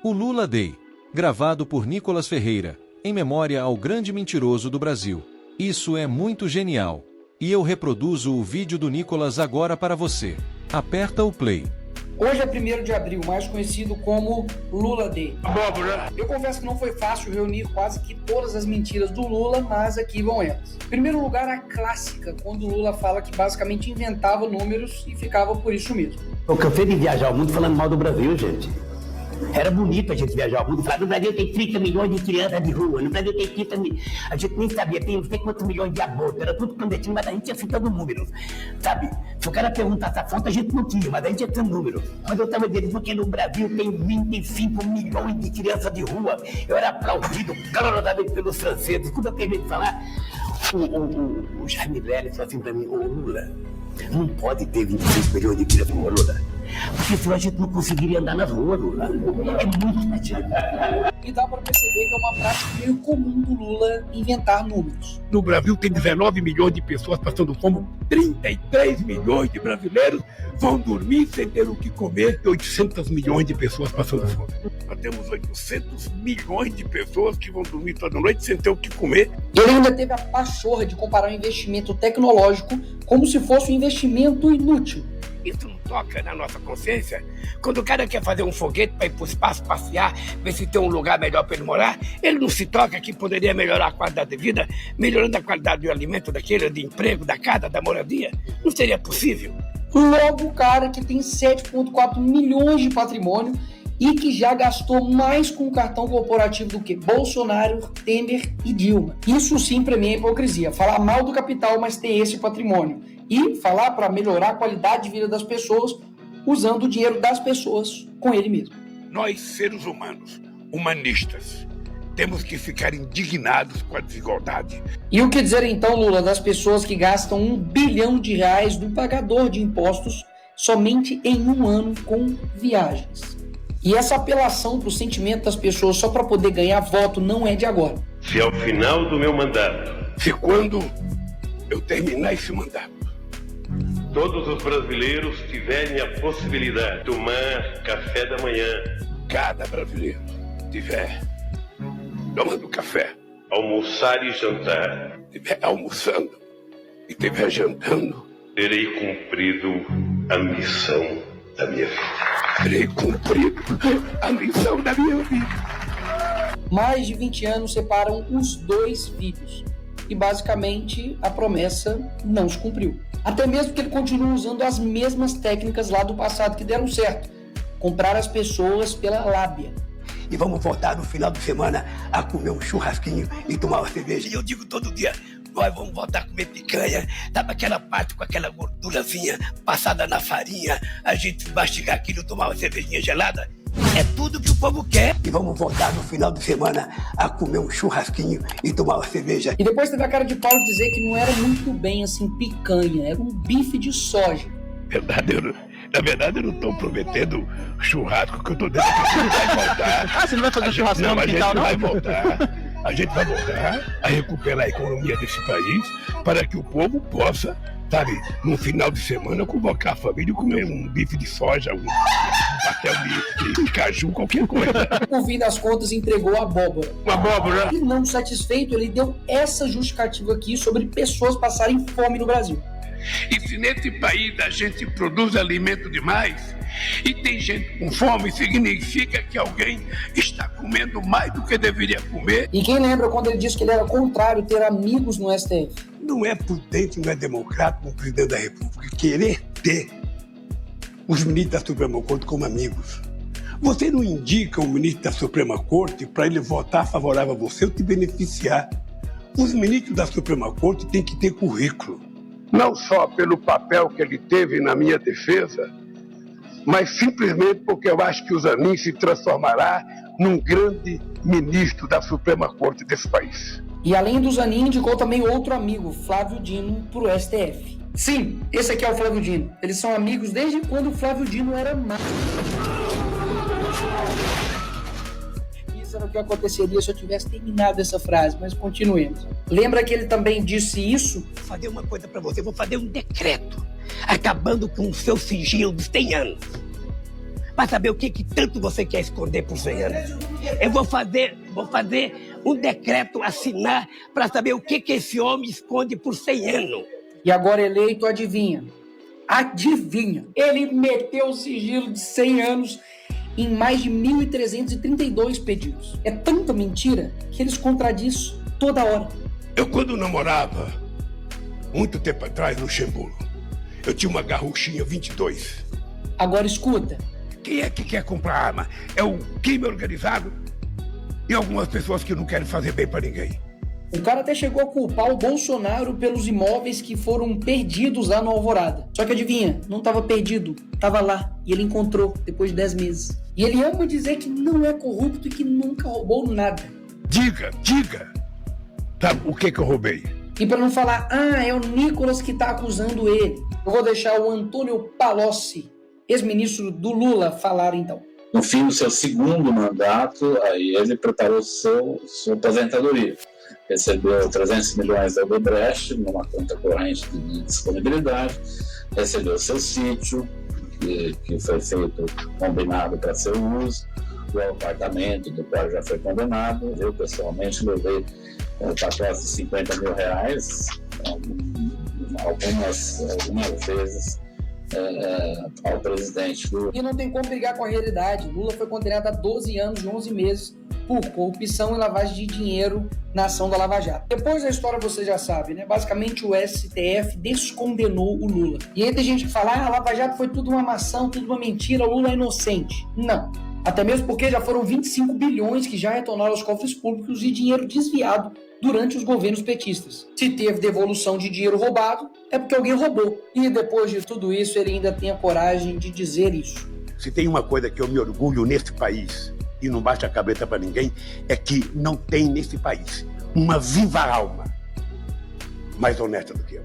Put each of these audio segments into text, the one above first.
O Lula Day, gravado por Nicolas Ferreira, em memória ao grande mentiroso do Brasil. Isso é muito genial. E eu reproduzo o vídeo do Nicolas agora para você. Aperta o play. Hoje é 1º de abril, mais conhecido como Lula Day. Eu confesso que não foi fácil reunir quase que todas as mentiras do Lula, mas aqui vão elas. Em primeiro lugar, a clássica, quando o Lula fala que basicamente inventava números e ficava por isso mesmo. Eu cansei de viajar o mundo falando mal do Brasil, gente. Era bonito a gente viajar o mundo e falar, no Brasil tem 30 milhões de crianças de rua, no Brasil tem 30 milhões, a gente nem sabia, tem não sei quantos milhões de abortos, era tudo clandestino, mas a gente ia citando números, sabe? Se o cara perguntasse a fonte, a gente não tinha, mas a gente ia citando números. Mas eu estava dizendo, porque no Brasil tem 25 milhões de crianças de rua, eu era aplaudido calorosamente pelos franceses. Quando eu terminei de falar, o Jaime Lerner falou assim para mim, ô Lula, não pode ter 26 milhões de crianças de rua, Lula. Porque senão a gente não conseguiria andar nas ruas, Lula. É muito mentira. E dá para perceber que é uma prática meio comum do Lula inventar números. No Brasil tem 19 milhões de pessoas passando fome, 33 milhões de brasileiros vão dormir sem ter o que comer e 800 milhões de pessoas passando fome. Nós temos 800 milhões de pessoas que vão dormir toda noite sem ter o que comer. Ele ainda teve a pachorra de comparar o investimento tecnológico como se fosse um investimento inútil. Isso não toca na nossa consciência? Quando o cara quer fazer um foguete para ir para o espaço passear, ver se tem um lugar melhor para ele morar, ele não se toca que poderia melhorar a qualidade de vida, melhorando a qualidade do alimento daquele, de emprego, da casa, da moradia? Não seria possível? Logo o cara que tem 7,4 milhões de patrimônio e que já gastou mais com o cartão corporativo do que Bolsonaro, Temer e Dilma. Isso sim para mim é hipocrisia. Falar mal do capital, mas ter esse patrimônio. E falar para melhorar a qualidade de vida das pessoas usando o dinheiro das pessoas com ele mesmo. Nós, seres humanos, humanistas, temos que ficar indignados com a desigualdade. E o que dizer então, Lula, das pessoas que gastam R$1 bilhão do pagador de impostos somente em um ano com viagens? E essa apelação para o sentimento das pessoas só para poder ganhar voto não é de agora. Se ao final do meu mandato, Se quando eu terminar esse mandato, todos os brasileiros tiverem a possibilidade de tomar café da manhã, cada brasileiro tiver tomando café, almoçar e jantar, tiver almoçando e tiver jantando, terei cumprido a missão da minha vida. terei cumprido a missão da minha vida. Mais de 20 anos separam os dois vídeos. E basicamente a promessa não se cumpriu. Até mesmo que ele continua usando as mesmas técnicas lá do passado que deram certo. Comprar as pessoas pela lábia. E vamos voltar no final de semana a comer um churrasquinho e tomar uma cerveja. E eu digo todo dia, nós vamos voltar a comer picanha, dava aquela parte com aquela gordurazinha passada na farinha, a gente mastigar aquilo, tomar uma cervejinha gelada. É tudo que o povo quer. E vamos voltar no final de semana a comer um churrasquinho e tomar uma cerveja. E depois teve a cara de pau de dizer que não era muito bem assim picanha, era um bife de soja. Na verdade, eu não estou prometendo churrasco, que eu estou dizendo que a gente vai voltar. Você não vai fazer churrasco no quintal, não? A gente vai voltar. A gente vai voltar a recuperar a economia desse país para que o povo possa, sabe, no final de semana, convocar a família e comer um bife de soja, um pastel de caju, qualquer coisa. No fim das contas, entregou a abóbora. Uma abóbora. E não satisfeito, ele deu essa justificativa aqui sobre pessoas passarem fome no Brasil. E se nesse país a gente produz alimento demais e tem gente com fome, significa que alguém está comendo mais do que deveria comer. E quem lembra quando ele disse que ele era contrário ter amigos no STF? Não é prudente, não é democrático um presidente da República querer ter os ministros da Suprema Corte como amigos. Você não indica um ministro da Suprema Corte para ele votar favorável a você ou te beneficiar. Os ministros da Suprema Corte têm que ter currículo. Não só pelo papel que ele teve na minha defesa, mas simplesmente porque eu acho que o Zanin se transformará num grande ministro da Suprema Corte desse país. E além do Zanin, indicou também outro amigo, Flávio Dino, para o STF. Sim, esse aqui é o Flávio Dino. Eles são amigos desde quando o Flávio Dino era mago. Isso era o que aconteceria se eu tivesse terminado essa frase, mas continuemos. Lembra que ele também disse isso? Vou fazer uma coisa para você, vou fazer um decreto acabando com o seu sigilo de 100 anos. para saber o que tanto você quer esconder por 100 anos. Eu vou fazer um decreto, assinar, para saber o que esse homem esconde por 100 anos. E agora eleito, adivinha? Adivinha? Ele meteu o sigilo de 100 anos em mais de 1.332 pedidos. É tanta mentira que eles contradiz toda hora. Eu, quando namorava, muito tempo atrás, no Luxemburgo, eu tinha uma garruchinha 22. Agora escuta. Quem é que quer comprar arma? É o crime organizado e algumas pessoas que não querem fazer bem para ninguém. O cara até chegou a culpar o Bolsonaro pelos imóveis que foram perdidos lá no Alvorada. Só que adivinha, não estava perdido, estava lá e ele encontrou depois de 10 meses. E ele ama dizer que não é corrupto e que nunca roubou nada. Diga! Sabe o que eu roubei? E para não falar, é o Nicolas que está acusando ele, eu vou deixar o Antônio Palocci, ex-ministro do Lula, falar então. No fim do seu segundo mandato, aí ele preparou sua aposentadoria. Recebeu 300 milhões da Odebrecht numa conta corrente de disponibilidade, recebeu seu sítio, que foi feito, combinado para seu uso, o apartamento do qual já foi condenado. Eu, pessoalmente, levei pacotes de 50 mil reais, algumas vezes, ao presidente Lula. E não tem como brigar com a realidade. Lula foi condenado a 12 anos e 11 meses por corrupção e lavagem de dinheiro na ação da Lava Jato. Depois da história você já sabe, né? Basicamente o STF descondenou o Lula. E aí tem gente que fala, a Lava Jato foi tudo uma maçã, tudo uma mentira, o Lula é inocente. Não. Até mesmo porque já foram 25 bilhões que já retornaram aos cofres públicos de dinheiro desviado durante os governos petistas. Se teve devolução de dinheiro roubado, é porque alguém roubou. E depois de tudo isso, ele ainda tem a coragem de dizer isso. Se tem uma coisa que eu me orgulho nesse país, e não baixa a cabeça para ninguém, é que não tem nesse país uma viva alma mais honesta do que eu.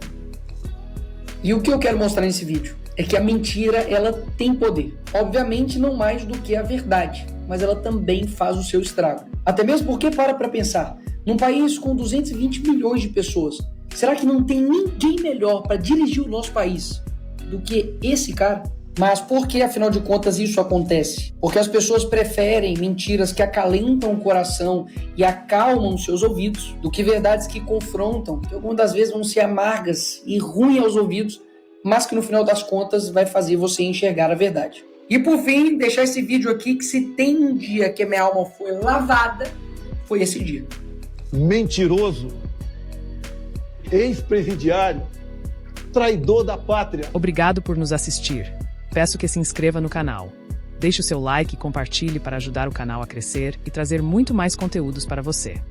E o que eu quero mostrar nesse vídeo é que a mentira, ela tem poder. Obviamente não mais do que a verdade, mas ela também faz o seu estrago. Até mesmo porque, para pensar, num país com 220 milhões de pessoas, será que não tem ninguém melhor para dirigir o nosso país do que esse cara? Mas por que, afinal de contas, isso acontece? Porque as pessoas preferem mentiras que acalentam o coração e acalmam os seus ouvidos do que verdades que confrontam, que algumas das vezes vão ser amargas e ruins aos ouvidos, mas que no final das contas vai fazer você enxergar a verdade. E por fim, deixar esse vídeo aqui que se tem um dia que a minha alma foi lavada, foi esse dia. Mentiroso, ex-presidiário, traidor da pátria. Obrigado por nos assistir. Peço que se inscreva no canal. Deixe o seu like e compartilhe para ajudar o canal a crescer e trazer muito mais conteúdos para você.